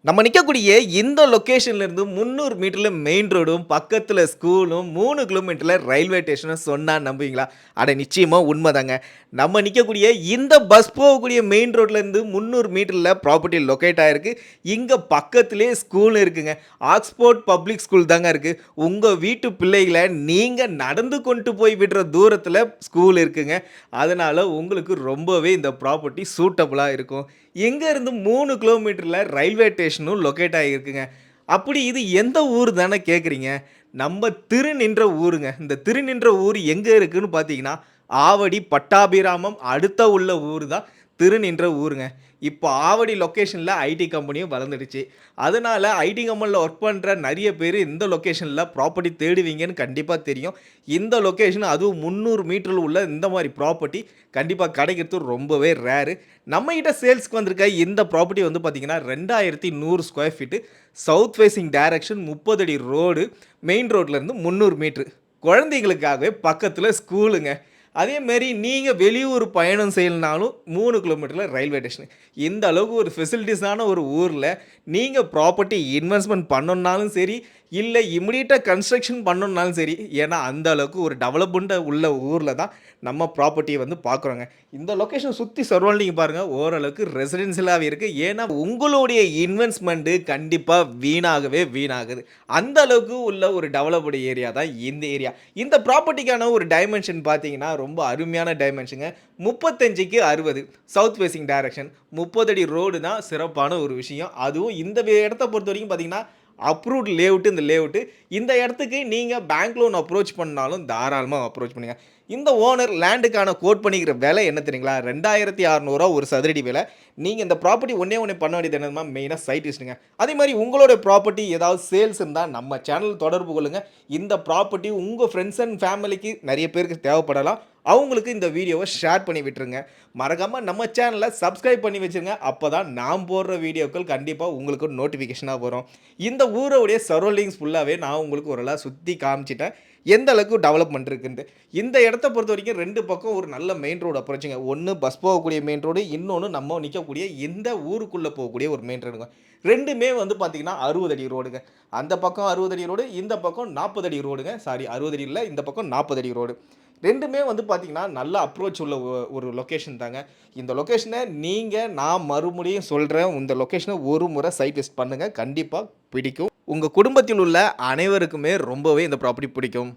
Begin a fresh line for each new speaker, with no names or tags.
நம்ம நிக்கக்கூடிய இந்த லொகேஷன்ல இருந்து 300 மீட்டர்ல மெயின் ரோடும், பக்கத்துல ஸ்கூலும், 3 கிலோமீட்டர்ல ரயில்வே ஸ்டேஷனும் சொன்னா நம்புவீங்களா? அட நிச்சயமா உண்மதாங்க. நம்ம நிக்கக்கூடிய இந்த பஸ் போகக்கூடிய மெயின் ரோட்ல இருந்து 300 மீட்டர்ல ப்ராப்பர்ட்டி லொகேட் ஆயிருக்கு. இங்க பக்கத்திலேயே ஸ்கூலும் இருக்குங்க. ஆக்ஸ்போர்ட் பப்ளிக் ஸ்கூல் தாங்க இருக்கு. உங்க வீட்டு பிள்ளைகள நீங்க நடந்து கொண்டு போய் விடுற தூரத்துல ஸ்கூல் இருக்குங்க. அதனால உங்களுக்கு ரொம்பவே இந்த ப்ராப்பர்ட்டி சூட்டபிளா இருக்கும். எங்க இருந்து 3 கிலோமீட்டர்ல ரயில்வே ஸ்டேஷனும் லொக்கேட் ஆகியிருக்குங்க. அப்படி இது எந்த ஊர் தானே கேட்குறீங்க? நம்ம திருநின்ற ஊருங்க. இந்த திருநின்ற ஊர் எங்க இருக்குன்னு பார்த்தீங்கன்னா, ஆவடி பட்டாபிராமம் அடுத்த உள்ள ஊர் தான் திருநின்ற ஊருங்க. இப்போ ஆவடி லொக்கேஷன்ல ஐடி கம்பெனியும் வளர்ந்துடுச்சு. அதனால ஐடி கம்பெனில ஒர்க் பண்ற நெறைய பேரு இந்த லொக்கேஷன்ல ப்ராப்பர்ட்டி தேடுவீங்கன்னு கண்டிப்பா தெரியும். இந்த லொக்கேஷன் அதுவும் 300 மீட்டர்ல உள்ள இந்த மாரி ப்ராப்பர்ட்டி கண்டிப்பா கிடைக்கிறது ரொம்பவே ரேரு. நம்மகிட்ட சேல்ஸ்க்கு வந்திருக்க இந்த ப்ராப்பர்ட்டி வந்து பார்த்தீங்கன்னா, 2100 square feet south facing direction 30 அடி ரோடு, மெயின் ரோட்ல இருந்து 300 மீட்டர். குழந்தைகளுக்காகவே பக்கத்துல ஸ்கூலுங்க. அதேமாரி நீங்க வெளியூர் பயணம் செய்யணும்னாலும் 3 கிலோமீட்டர்ல ரயில்வே ஸ்டேஷன். இந்த அளவுக்கு ஒரு ஃபெசிலிட்டீஸான ஒரு ஊர்ல நீங்க ப்ராப்பர்ட்டி இன்வெஸ்ட்மென்ட் பண்ணணும்னாலும் சரி, இல்ல இமிடியேட்டா கன்ஸ்ட்ரக்ஷன் பண்ணணும்னாலும் சரி, ஏன்னா அந்த அளவுக்கு ஒரு டெவலப்மென்ட் உள்ள ஊர்ல தான் நம்ம ப்ராப்பர்ட்டிய வந்து பார்க்குறோங்க. இந்த லொகேஷன் சுத்தி சரவுண்டிங் பாருங்க ஓரளவுக்கு ரெசிடென்ஷியலாவே இருக்கு. ஏன்னா உங்களுடைய இன்வெஸ்ட்மென்ட் கண்டிப்பா வீணாகவே வீணாகுது. அந்த அளவுக்கு உள்ள ஒரு டெவலப்டு ஏரியா தான் இந்த ஏரியா. இந்த ப்ராப்பர்ட்டிக்கான ஒரு டைமென்ஷன் பார்த்தீங்கன்னா, ரொம்ப அருமையான டைமென்ஷன்ங்க. 35க்கு 60 சவுத் ஃபேசிங் டைரக்ஷன். 30 அடி ரோடு தான் சிறப்பான ஒரு விஷயம். அதுவும் இந்த இடத்த பொறுத்தவரைக்கும் பார்த்தீங்கன்னா, அப்ரூவ்ட் லேஅவுட் இந்த லேஅவுட். இந்த இடத்துக்கு நீங்க பேங்க் லோன் அப்ரோச் பண்ணாலும் தாராளமா அப்ரோச் பண்ணுங்க. இந்த ஓனர் லேண்டுக்கான கோட் பண்ணிக்கிற விலை என்ன தெரியுங்களா? ரூ. 2600 ஒரு சதுரடி விலை. நீங்க இந்த ப்ராப்பர்ட்டி ஒண்ணே ஒண்ணு பண்ண வேண்டியது என்னன்னா, மெயினா சைட் விசிட்டுங்க. அதே மாரி உங்களோட ப்ராப்பர்ட்டி ஏதாவது சேல்ஸ் இருந்தா நம்ம சேனல் தொடர்பு கொள்ளுங்க. இந்த ப்ராப்பர்ட்டி உங்க ஃபிரெண்ட்ஸ் அண்ட் ஃபேமிலிக்கு நெறைய பேருக்கு தேவைப்படலாம். அவங்களுக்கு இந்த வீடியோவ ஷேர் பண்ணி விட்டுருங்க. மறக்காம நம்ம சேனல சப்ஸ்கிரைப் பண்ணி வச்சுருங்க. அப்பதான் நான் போடுற வீடியோக்கள் கண்டிப்பா உங்களுக்கு நோட்டிஃபிகேஷனா வரும். இந்த ஊரோடைய சரவுண்டிங்ஸ் ஃபுல்லாவே நான் உங்களுக்கு ஓரளவு சுத்தி காமிச்சுட்டேன். எந்த அளவுக்கு டெவலப்மென்ட் இருக்குன்ட்டு. இந்த இடத்த பொறுத்தவரைக்கும் 2 பக்கம் ஒரு நல்ல மெயின் ரோடு அப்ரோச்சுங்க. ஒண்ணு பஸ் போகக்கூடிய மெயின் ரோடு, இன்னொன்னு நம்ம நிக்கக்கூடிய இந்த ஊருக்குள்ள போகக்கூடிய ஒரு மெயின் ரோடுங்க. 2மே வந்து பார்த்தீங்கன்னா 60 அடி ரோடுங்க. அந்த பக்கம் 60 அடி ரோடு, இந்த பக்கம் 40 அடி ரோடுங்க. சாரி 60 அடி இல்ல, இந்த பக்கம் 40 அடி ரோடு. 2மே வந்து பார்த்தீங்கன்னா, நல்ல அப்ரோச் உள்ள ஒரு லொக்கேஷன் தாங்க. இந்த லொக்கேஷன நீங்க நான் மறுபடியும் சொல்றேன். இந்த லொக்கேஷன ஒரு முறை சைட் விசிட் பண்ணுங்க. கண்டிப்பா பிடிக்கும். உங்க குடும்பத்தில் உள்ள அனைவருக்குமே ரொம்பவே இந்த ப்ராப்பர்ட்டி பிடிக்கும்.